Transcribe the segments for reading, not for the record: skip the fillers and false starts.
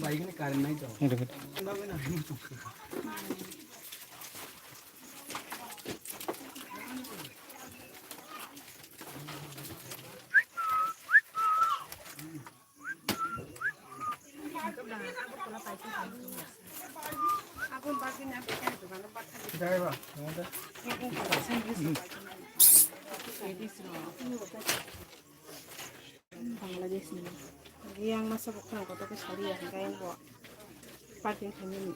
Bike ने car नहीं जाओ Bangladesh ni, yang masa bukan kota tu sekali yang kain buat parking kami ni.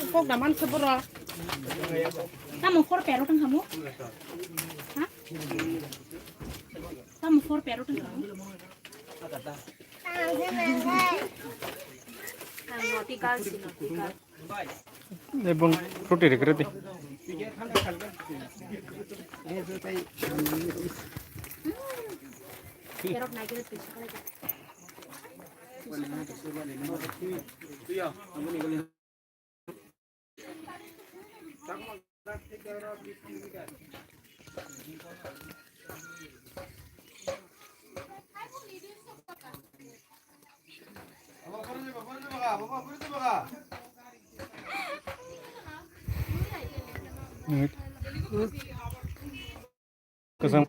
Kok daman sebera? Kamu for peru kan kamu? Hah? Kamu for peru kan kamu? Notikal sih notikal. এবং ফ্রুটি রেখে দে Perok naik ke atas sekali. Kasam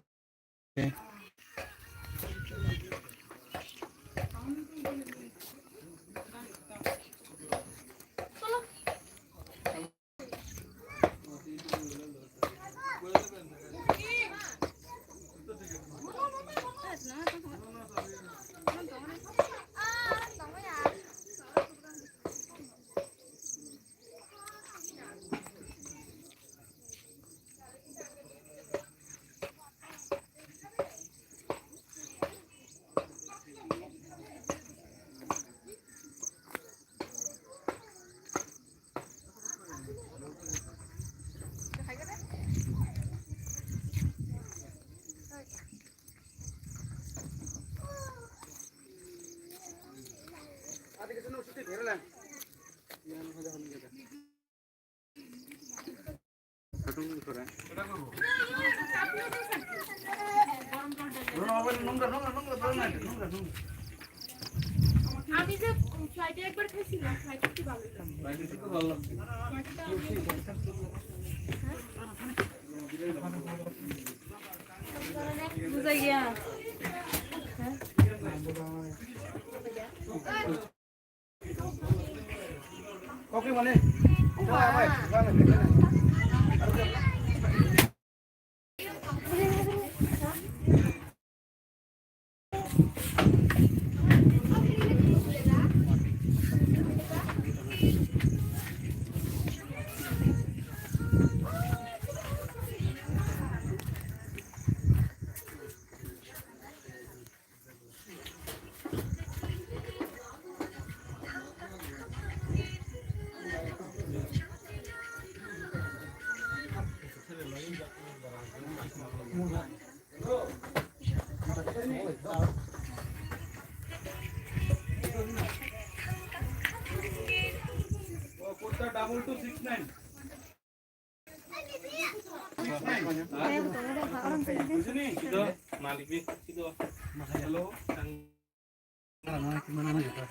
আমি যে ফ্লাইটে একবার খাইছিলাম ফ্লাইটে কি ভালো ফ্লাইটে তো ভালো লাগছে বুঝা গিয়া ओके माने double 269 Itu Malik itu. Halo, gimana gitu?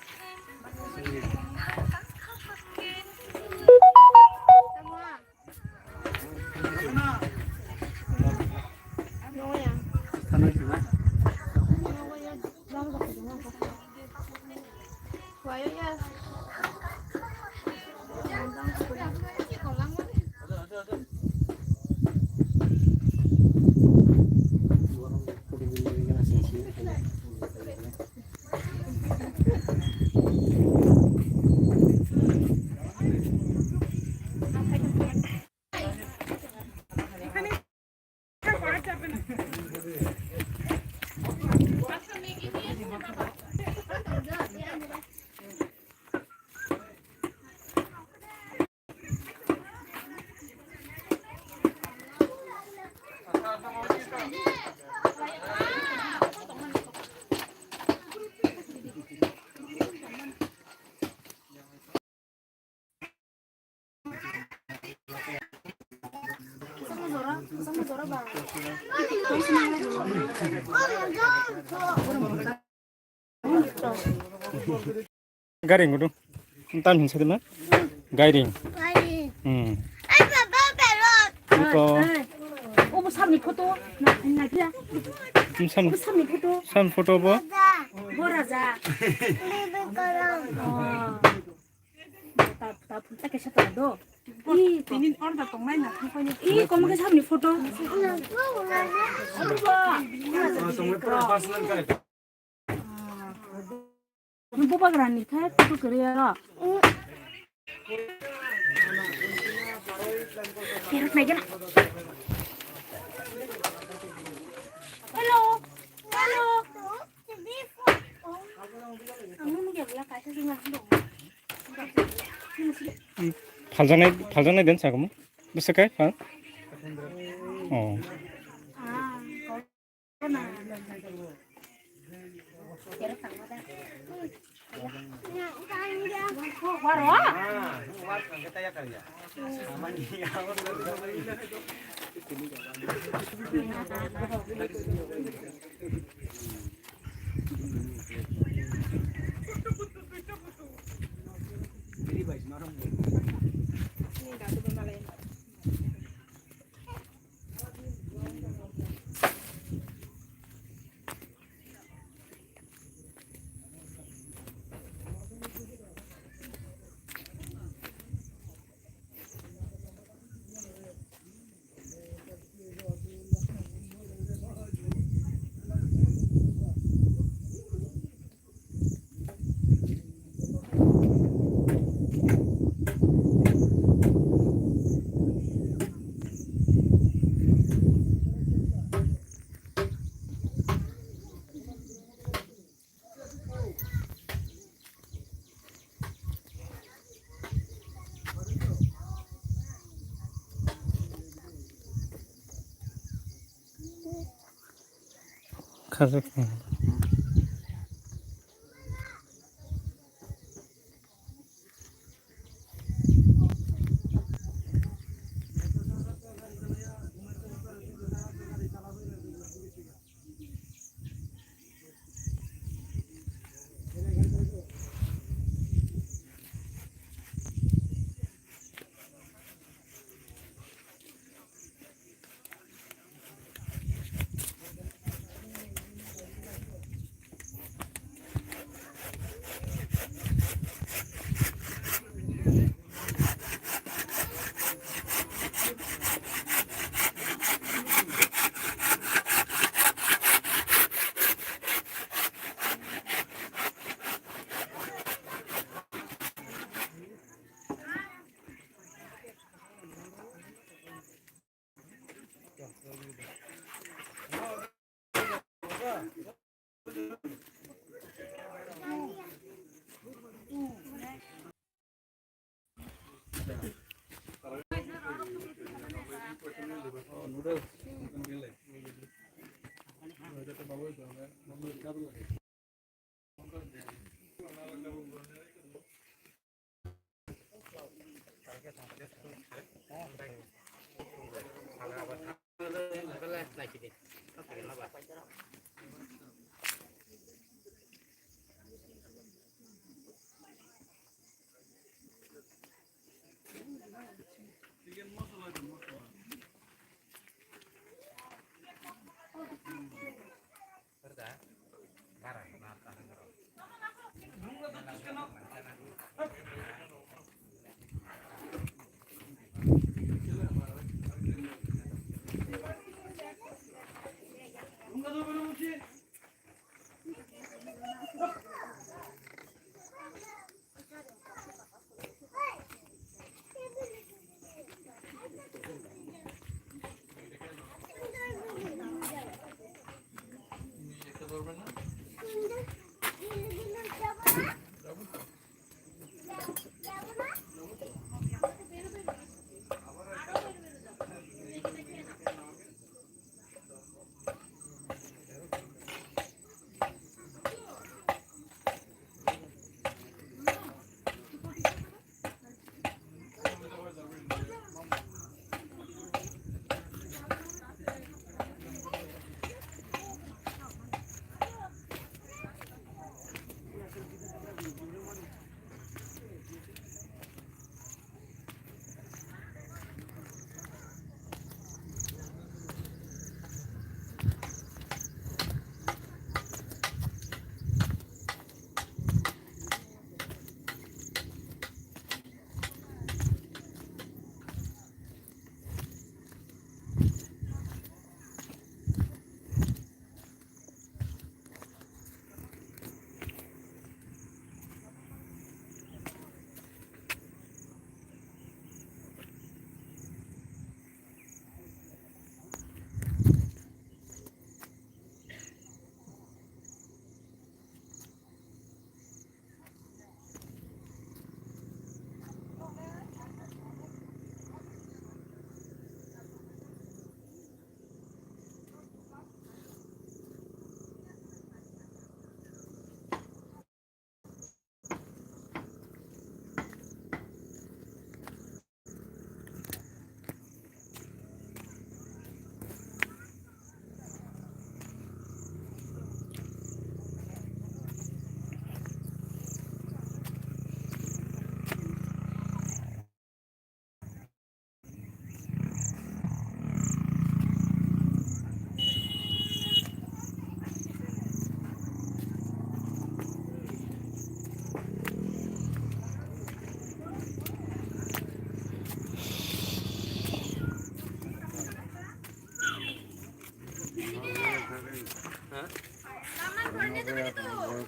Ayo ya. Garing udah, entar nih satu mah, garing. Itu, Oh, mau sambil foto, nah dia. sam Sambil foto, sam foto apa? boraza. Oh, tak kita siapa do? Ini orang datang main nak, ih, kamu ke sambil foto. Ibu bagaimana nih? Kayak foto kerja. Kerap naik lah. Hello, hello. Kamu nih gak kayak sih nggak dong? 발전해 된 자금은? 무슨 게? 어. Kau na. Kerap tak ada. Waro? 가족.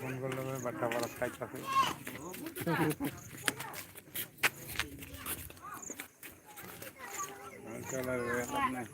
Phone করলে বাচ্চা বড় খাইতেছে চলার ব্যাপার নাই